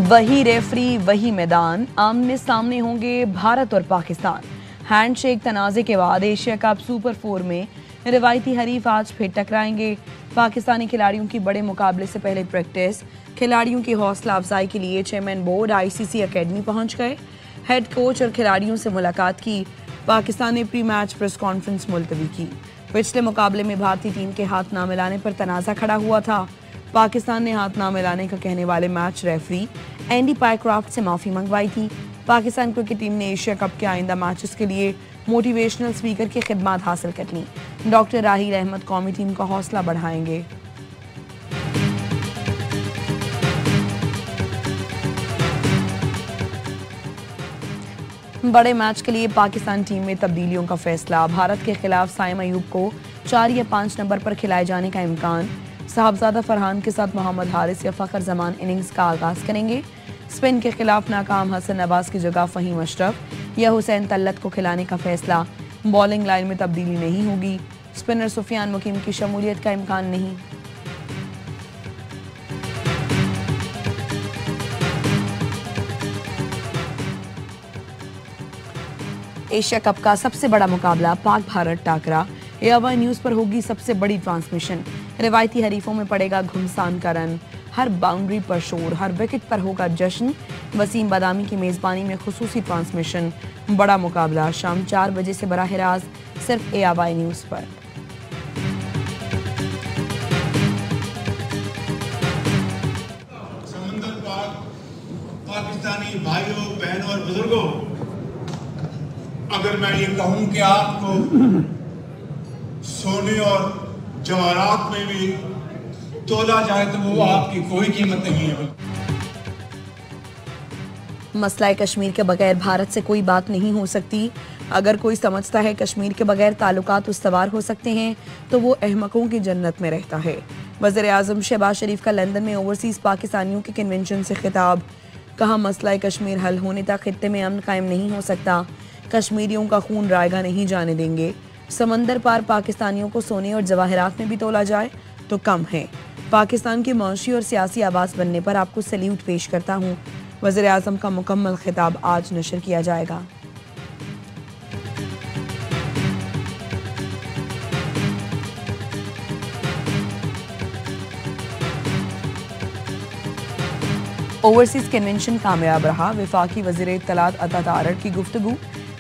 वही रेफरी वही मैदान, आमने सामने होंगे भारत और पाकिस्तान। हैंडशेक तनाज़े के बाद एशिया कप सुपर 4 में रिवायती हरीफ आज फिर टकराएंगे। पाकिस्तानी खिलाड़ियों की बड़े मुकाबले से पहले प्रैक्टिस, खिलाड़ियों की हौसला अफजाई के लिए चेयरमैन बोर्ड आईसीसी एकेडमी पहुंच गए। हेड कोच और खिलाड़ियों से मुलाकात की। पाकिस्तान ने प्री मैच प्रेस कॉन्फ्रेंस मुलतवी की। पिछले मुकाबले में भारतीय टीम के हाथ ना मिलाने पर तनाज़ा खड़ा हुआ था। पाकिस्तान ने हाथ ना मिलाने का कहने वाले मैच रेफरी एंडी पायक्राफ्ट से माफ़ी मंगवाई थी। पाकिस्तान क्रिकेट टीम ने एशिया कप के आइंदा मैचेस के लिए मोटिवेशनल स्पीकर की खिदमत हासिल कर ली। डॉक्टर राहील अहमद कौमी टीम का हौसला बढ़ाएंगे। बड़े मैच के लिए पाकिस्तान टीम में तब्दीलियों का फैसला। भारत के खिलाफ साइम अयूब को 4 या 5 नंबर पर खिलाए जाने का इम्कान। साहबजादा फरहान के साथ मोहम्मद हारिस या फखर जमान इनिंग्स का आगाज करेंगे। स्पिन के खिलाफ नाकाम हसन नवाज की जगह फहीम अशरफ या हुसैन तल्लत को खिलाने का फैसला। बॉलिंग लाइन में तब्दीली नहीं होगी। स्पिनर सुफियान मुकीम की शमूलियत का इम्कान नहीं। एशिया कप का सबसे बड़ा मुकाबला पाक भारत टाकरा। एआईवाई न्यूज़ पर होगी सबसे बड़ी ट्रांसमिशन। रिवायती हरीफों में पड़ेगा घुमसान का रन। हर बाउंड्री पर शोर, हर विकेट पर होगा जश्न। वसीम बादामी की मेज़बानी में खुसूसी ट्रांसमिशन। बड़ा मुकाबला शाम 4 बजे से बराह रास्त सिर्फ एआईवाई न्यूज़ पर। समंदर पार पाकिस्तानी भाइयों, बहनों और बुजुर्गों, अगर मैं ये कहूं कि आपको सोने और जवाहरात में भी तोला जाए तो वो आपकी कोई कीमत नहीं है। मसला कश्मीर के बगैर भारत से कोई बात नहीं हो सकती। अगर कोई समझता है कश्मीर के बगैर ताल्लुकात उस्तवार हो सकते हैं तो वो अहमकों की जन्नत में रहता है। वज़ीर आज़म शहबाज शरीफ का लंदन में ओवरसीज पाकिस्तानियों के कन्वेंशन से खिताब। कहा मसला कश्मीर हल होने तक खित्ते में अमन कायम नहीं हो सकता। कश्मीरियों का खून रायगा नहीं जाने देंगे। समंदर पार पाकिस्तानियों को सोने और जवाहरात में भी तोला जाए तो कम है। पाकिस्तान की मौशी और सियासी आवाज़ बनने पर आपको सैल्यूट पेश करता हूँ। वज़ीर आज़म का मुकम्मल खिताब आज नशर किया जाएगा। ओवरसीज कन्वेंशन कामयाब रहा। वफाकी वज़ीर इत्तलात अता तारड़ की गुफ्तगू।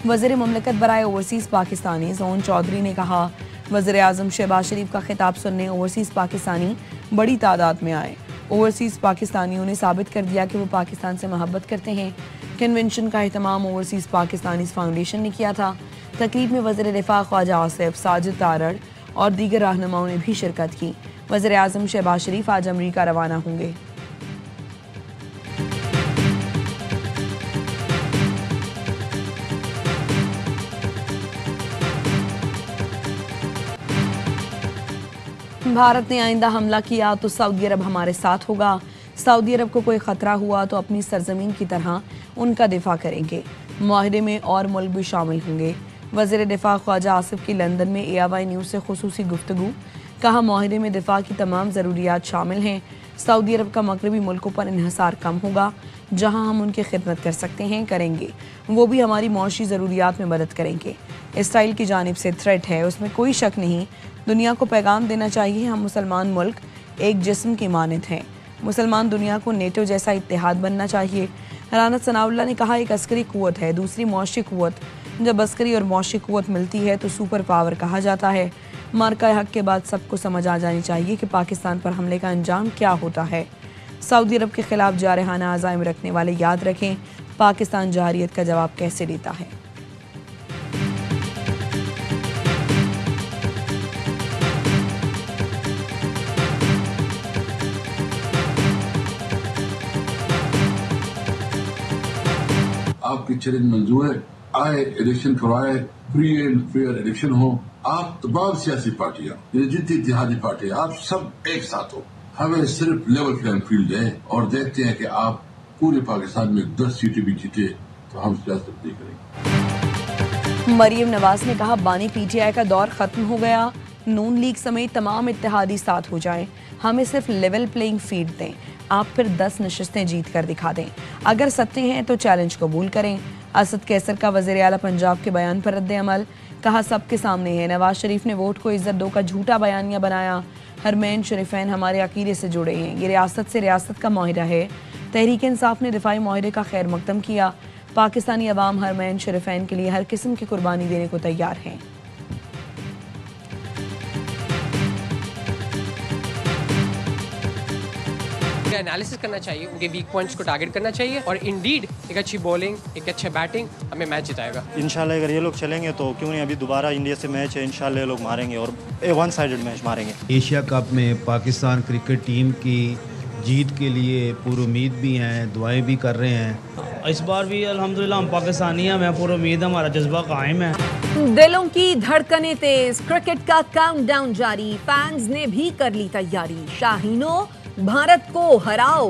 वज़ीर मुमलिकत बराए ओवरसीज पाकिस्तानी ज़ोन चौधरी ने कहा वज़ीर आज़म शहबाज शरीफ का खिताब सुनने ओवरसीज पाकिस्तानी बड़ी तादाद में आए। ओवरसीज पाकिस्तानियों ने साबित कर दिया कि वो पाकिस्तान से मोहब्बत करते हैं। कन्वेंशन का एहतमाम ओवरसीज पाकिस्तानी फाउंडेशन ने किया था। तकरीब में वज़ीर दिफा ख्वाजा आसिफ, साजिद तारड़ और दीगर रहनुमाओं ने भी शिरकत की। वज़ीर आज़म शहबाज शरीफ आज अमरीका रवाना होंगे। भारत ने आइंदा हमला किया तो सऊदी अरब हमारे साथ होगा। सऊदी अरब को कोई ख़तरा हुआ तो अपनी सरजमीन की तरह उनका दिफा करेंगे। मुआहदे में और मुल्क भी शामिल होंगे। वज़ीर दिफा ख्वाजा आसिफ की लंदन में एआईवाई न्यूज़ से खुसूसी गुफ्तगू। कहा मुआहदे में दिफा की तमाम ज़रूरियात शामिल हैं। सऊदी अरब का मगरबी मुल्कों पर इन्हिसार कम होगा। जहाँ हम उनकी खिदमत कर सकते हैं करेंगे। वो भी हमारी मौशी ज़रूरियात में मदद करेंगे। इसराइल की जानिब से थ्रेट है, उसमें कोई शक नहीं। दुनिया को पैगाम देना चाहिए हम मुसलमान मुल्क एक जिस्म की मानद हैं। मुसलमान दुनिया को नेटो जैसा इत्तेहाद बनना चाहिए। राना सनाउल्लाह ने कहा एक अस्करी कुव्वत है, दूसरी मौशी कुव्वत। जब अस्करी और मौशी कुव्वत मिलती है तो सुपर पावर कहा जाता है। मार्का हक के बाद सबको समझ आ जानी चाहिए कि पाकिस्तान पर हमले का अंजाम क्या होता है। सऊदी अरब के खिलाफ जारहाना अज़ाइम रखने वाले याद रखें पाकिस्तान जारियत का जवाब कैसे देता है। आपकी चैलेंज मंजूर है। आए इलेक्शन करवाए, फ्री एंड फेयर इलेक्शन हो। आप तमाम सियासी पार्टियां, जितनी इत्तेहादी पार्टी, आप सब एक साथ हो। हमें सिर्फ लेवल प्लेइंग फील्ड है और देखते हैं कि आप पूरे पाकिस्तान में 10 सीटें भी जीते तो हम सियासत नहीं करेंगे। मरियम नवाज ने कहा बानी पीटीआई का दौर खत्म हो गया। نون لیگ سمیت تمام اتحادی ساتھ ہو جائیں، ہمیں صرف لیول پلینگ فیلڈ دیں، آپ پھر 10 نشستیں جیت کر دکھا دیں، اگر سچے ہیں تو چیلنج قبول کریں۔ اسد کیسر کا وزیر اعلیٰ پنجاب کے بیان پر رد عمل، کہا سب کے سامنے ہے، نواز شریف نے ووٹ کو عزت دو کا جھوٹا بیانیہ بنایا، حرمین شریفین ہمارے عقیدے سے جڑے ہیں، یہ ریاست سے ریاست کا معاہدہ ہے۔ تحریک انصاف نے دفاعی معاہدے کا خیر مقدم کیا، پاکستانی عوام حرمین شریفین کے لیے ہر قسم کی قربانی دینے کو تیار ہیں۔ انالیسس کرنا چاہیے، ان کے ویک پوائنٹس کو ٹارگٹ کرنا چاہیے، اور انڈیڈ ایک اچھی بولنگ، ایک اچھا بیٹنگ ہمیں میچ جتائے گا انشاءاللہ۔ اگر یہ لوگ چلیں گے تو کیوں نہیں، ابھی دوبارہ انڈیا سے میچ ہے، انشاءاللہ یہ لوگ ماریں گے اور ون سائیڈڈ میچ ماریں گے۔ ایشیا کپ میں پاکستان کرکٹ ٹیم کی جیت کے لیے پور امید بھی ہیں، دعائیں بھی کر رہے ہیں۔ اس بار بھی الحمدللہ ہم پاکستانی ہیں، ہمیں پور امید ہے، ہمارا جذبہ قائم ہے۔ دلوں کی دھڑکنیں تیز، کرکٹ کا کاؤنٹ ڈاؤن جاری، فینز نے بھی کر لی تیاری، شاہینوں بھارت کو ہراؤ،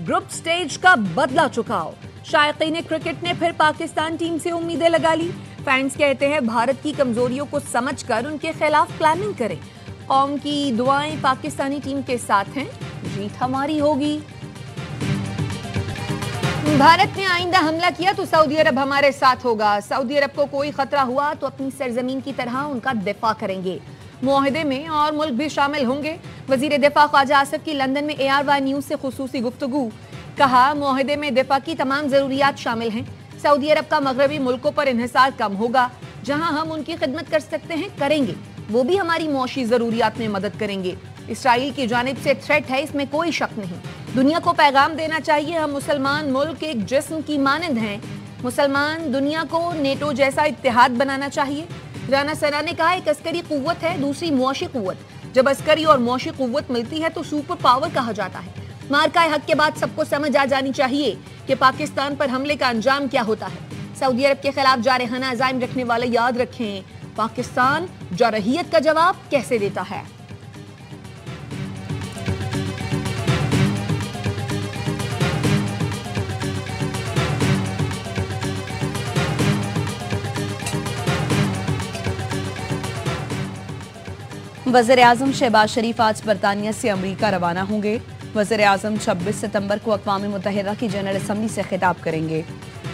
گروپ سٹیج کا بدلہ چکاؤ۔ شائقین کرکٹ نے پھر پاکستان ٹیم سے امیدیں لگا لی، فینز کہتے ہیں بھارت کی کمزوریوں کو سمجھ کر ان کے خلاف پلاننگ کریں، قوم کی دعائیں پاکستانی ٹیم کے ساتھ ہیں، جیت ہماری ہوگی۔ بھارت نے آئندہ حملہ کیا تو سعودی عرب ہمارے ساتھ ہوگا، سعودی عرب کو کوئی خطرہ ہوا تو اپنی سرزمین کی طرح ان کا دفاع کریں گے، معاہدے میں اور ملک بھی شامل ہوں گے۔ وزیر دفاع خواجہ آصف کی لندن میں ARY نیوز سے خصوصی گفتگو، کہا معاہدے میں دفاع کی تمام ضروریات شامل ہیں، سعودی عرب کا مغربی ملکوں پر انحصار کم ہوگا، جہاں ہم ان کی خدمت کر سکتے ہیں کریں گے، وہ بھی ہماری معاشی ضروریات میں مدد کریں گے۔ اسرائیل کی جانب سے تھریٹ ہے، اس میں کوئی شک نہیں، دنیا کو پیغام دینا چاہیے ہم مسلمان ملک ایک جسم کی مانند ہیں، مسلمان دنیا کو نیٹو جیسا اتحاد بنانا چاہیے۔ رانا ثنا نے کہا ایک عسکری قوت ہے، دوسری معاشی قوت، جب عسکری اور معاشی قوت ملتی ہے تو سپر پاور کہا جاتا ہے۔ مارکہ حق کے بعد سب کو سمجھ آ جانی چاہیے کہ پاکستان پر حملے کا انجام کیا ہوتا ہے۔ سعودی عرب کے خلاف جارحانہ عزائم رکھنے والے یاد رکھیں پاکستان جارحیت کا جواب کیسے دیتا ہے۔ وزیر اعظم شہباز شریف آج برطانیہ سے امریکہ روانہ ہوں گے۔ وزیر اعظم 26 ستمبر کو اقوام متحدہ کی جنرل اسمبلی سے خطاب کریں گے۔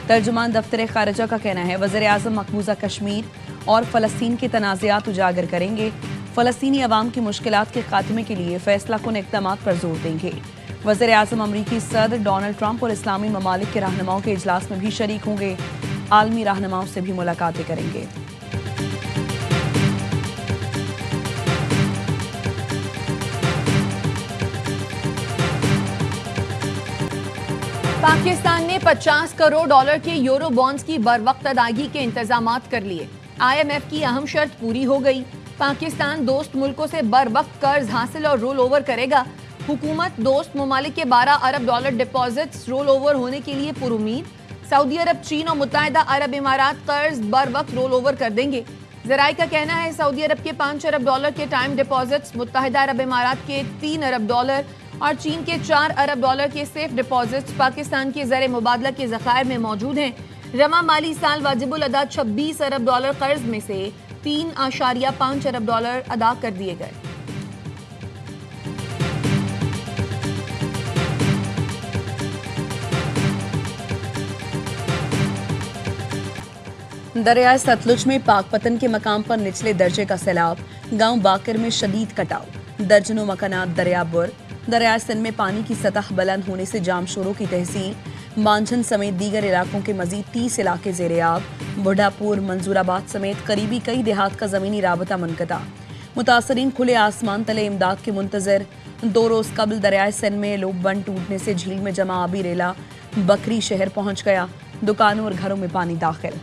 ترجمان دفتر خارجہ کا کہنا ہے وزیر اعظم مقبوضہ کشمیر اور فلسطین کے تنازعات اجاگر کریں گے، فلسطینی عوام کی مشکلات کے خاتمے کے لیے فیصلہ کن اقدامات پر زور دیں گے۔ وزیر اعظم امریکی صدر ڈونلڈ ٹرمپ اور اسلامی ممالک کے رہنماؤں کے اجلاس میں بھی شریک ہوں گے، عالمی رہنماؤں سے بھی ملاقاتیں کریں گے۔ پاکستان نے 50 کروڑ ڈالر کے یورو بانڈز کی بروقت ادائیگی کے انتظامات کر لیے، IMF کی اہم شرط پوری ہو گئی، پاکستان دوست ملکوں سے بروقت قرض حاصل اور رول اوور کرے گا، حکومت دوست ممالک کے 12 ارب ڈالر ڈپازٹس رول اوور ہونے کے لیے پر امید، سعودی عرب، چین اور متحدہ عرب امارات قرض بروقت رول اوور کر دیں گے۔ ذرائع کا کہنا ہے سعودی عرب کے 5 ارب ڈالر کے ٹائم ڈپازٹس، متحدہ عرب امارات کے 3 ارب ڈالر اور چین کے 4 ارب ڈالر کے سیف ڈپازٹس پاکستان کے زر مبادلہ کے ذخائر میں موجود ہیں۔ رواں مالی سال واجب الادا 26 ارب ڈالر قرض میں سے 3.5 ارب ڈالر ادا کر دیے گئے۔ دریائے ستلج میں پاک پتن کے مقام پر نچلے درجے کا سیلاب، گاؤں باقر میں شدید کٹاؤ، درجنوں مکانات دریا بر، دریائے سندھ میں پانی کی سطح بلند ہونے سے جام شوروں کی تحصیل، مانجھن سمیت دیگر علاقوں کے مزید 30 علاقے زیر آب، بڑھا پور، منظور آباد سمیت قریبی کئی دیہات کا زمینی رابطہ منقطع، متاثرین کھلے آسمان تلے امداد کے منتظر۔ 2 روز قبل دریائے سندھ میں لوب بند ٹوٹنے سے جھیل میں جمع آبی ریلا بکری شہر پہنچ گیا، دکانوں اور گھروں میں پانی داخل۔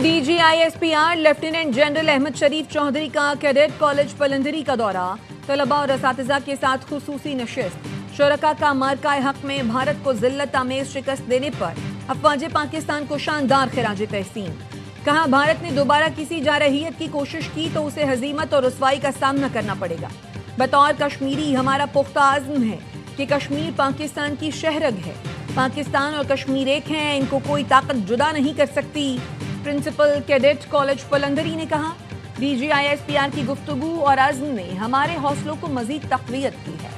DGISPR لیفٹیننٹ جنرل احمد شریف چودھری کا کیڈٹ کالج پلندری کا دورہ، طلباء اور اساتذہ کے ساتھ خصوصی نشست، شرکاء کا مارکہ حق میں بھارت کو ذلت آمیز شکست دینے پر افواج پاکستان کو شاندار خراج تحسین، کہا بھارت نے دوبارہ کسی جارحیت کی کوشش کی تو اسے ہزیمت اور رسوائی کا سامنا کرنا پڑے گا، بطور کشمیری ہمارا پختہ عزم ہے کہ کشمیر پاکستان کی شہرگ ہے، پاکستان اور کشمیر ایک ہیں، ان کو کوئی طاقت جدا نہیں کر سکتی، प्रिंसिपल कैडेट कॉलेज पलंदरी ने कहा, DGISPR की गुफ्तगू और अज़्म ने हमारे हौसलों को मजीद तक़वियत दी है।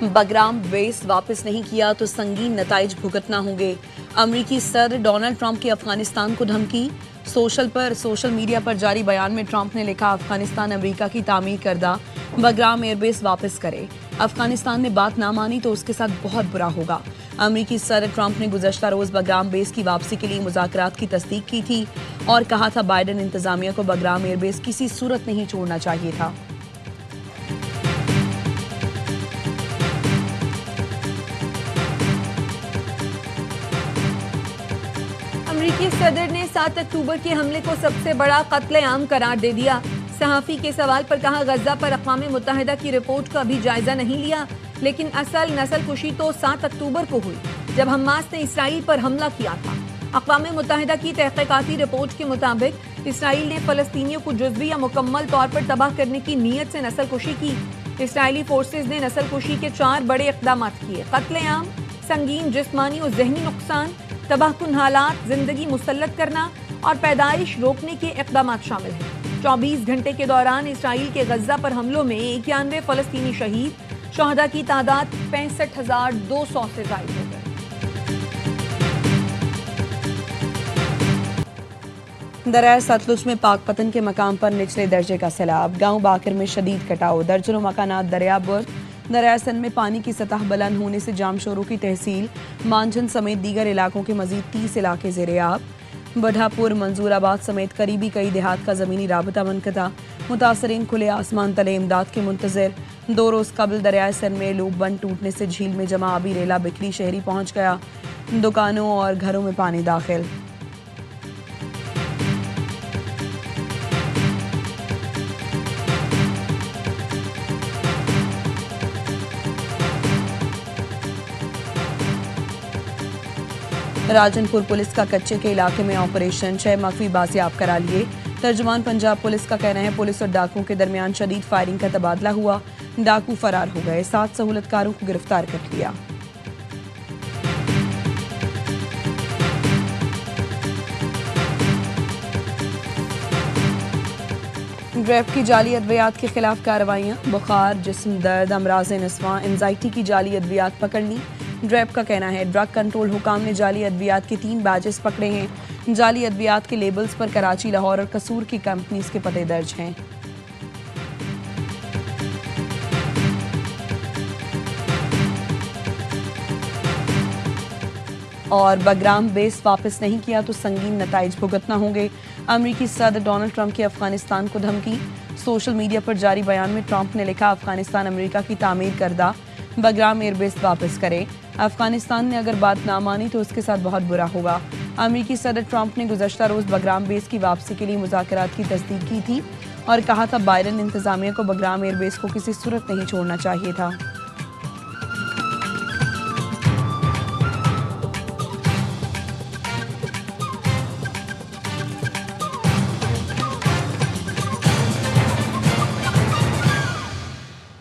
बगराम बेस वापस नहीं किया तो संगीन नताइज भुगतना होंगे। अमरीकी सदर डोनाल्ड ट्रंप की अफगानिस्तान को धमकी। सोशल मीडिया पर जारी बयान में ट्रंप ने लिखा, अफगानिस्तान अमेरिका की तामीर करदा बगराम एयरबेस वापस करे। अफगानिस्तान ने बात ना मानी तो उसके साथ बहुत बुरा होगा। अमरीकी सदर ट्रंप ने गुज़श्ता रोज बगराम बेस की वापसी के लिए मुज़ाकरात की तस्दीक की थी और कहा था बाइडन इंतजामिया को बगराम एयरबेस किसी सूरत नहीं छोड़ना चाहिए था। अमरीकी सदर ने 7 अक्टूबर के हमले को सबसे बड़ा कत्ले-आम करार दे दिया। सहाफ़ी के सवाल पर कहा, गज़ा पर अक़वाम मुत्तहिदा की रिपोर्ट का भी जायजा नहीं लिया, लेकिन असल नस्लकुशी तो 7 अक्टूबर को हुई जब हमास ने इसराइल पर हमला किया था। अक़वाम मुत्तहिदा की तहक़ीक़ाती रिपोर्ट के मुताबिक इसराइल ने फ़लस्तीनियों को जुज़वी या मुकम्मल तौर पर तबाह करने की नीयत से नस्लकुशी की। इसराइली फोर्सेज ने नस्लकुशी के 4 बड़े इक़दाम किए: कत्ले-आम, संगीन जिस्मानी और ज़हनी नुकसान, तबाहकुन हालात, जिंदगी मुसल्लत करना और पैदाइश रोकने के इक़दाम शामिल हैं। 24 घंटे के दौरान इसराइल के गज़ा पर हमलों में 91 फ़लस्तीनी शहीद, शहदा की तादाद 65,200 से ज़ायद हो गए। दरिया सतलुज में पाकपतन के मकाम पर निचले दर्जे का सैलाब। गांव बाकर में शदीद कटाव, दर्जनों मकानात दरिया बुर्द। दरिया सिंध में पानी की सतह बुलंद होने से जामशोरों की तहसील मांझन समेत दीगर इलाकों के मजीद 30 इलाके ज़ेर-ए-आब। बढ़ापुर, मंजूराबाद समेत करीबी कई देहात का ज़मीनी राबता मुनक़ता। मुतासरीन खुले आसमान तले इमदाद के मुंतज़िर। 2 रोज़ कबल दरिया सिंध में लूप बंद टूटने से झील में जमा आबी रेला बिखरी शहरी पहुँच गया। दुकानों और घरों में पानी दाखिल। राजनपुर पुलिस का कच्चे के इलाके में ऑपरेशन, 6 मख्फी बाजियाब करा लिए। तर्जुमान पंजाब पुलिस का कहना है, पुलिस और डाकुओं के दरमियान शदीद फायरिंग का तबादला हुआ, डाकू फरार हो गए, 7 सहूलतकारों को गिरफ्तार कर लिया। ड्रैप की जाली अद्वियात के खिलाफ कार्रवाइयाँ। बुखार, जिस्म दर्द, अमराज़ नस्वां, एंजाइटी की जाली अद्वियात पकड़ ली। ड्रैप का कहना है, ड्रग कंट्रोल हुकाम ने जाली अद्वियात के 3 बैचेस पकड़े हैं। जाली अद्वियात के लेबल्स पर कराची, लाहौर और कसूर की कंपनीज के पते दर्ज हैं। और बगराम बेस वापस नहीं किया तो संगीन नताइज भुगतना होंगे। अमरीकी सदर डोनाल्ड ट्रंप की अफगानिस्तान को धमकी। सोशल मीडिया पर जारी बयान में ट्रंप ने लिखा, अफगानिस्तान अमेरिका की तामीर करदा बगराम एयरबेस वापस करे। अफगानिस्तान ने अगर बात ना मानी तो उसके साथ बहुत बुरा होगा। अमरीकी सदर ट्रंप ने गुज़श्ता रोज़ बगराम बेस की वापसी के लिए मुज़ाकरात की तस्दीक की थी और कहा था बाइडन इंतजामिया को बगराम एयरबेस को किसी सूरत नहीं छोड़ना चाहिए था।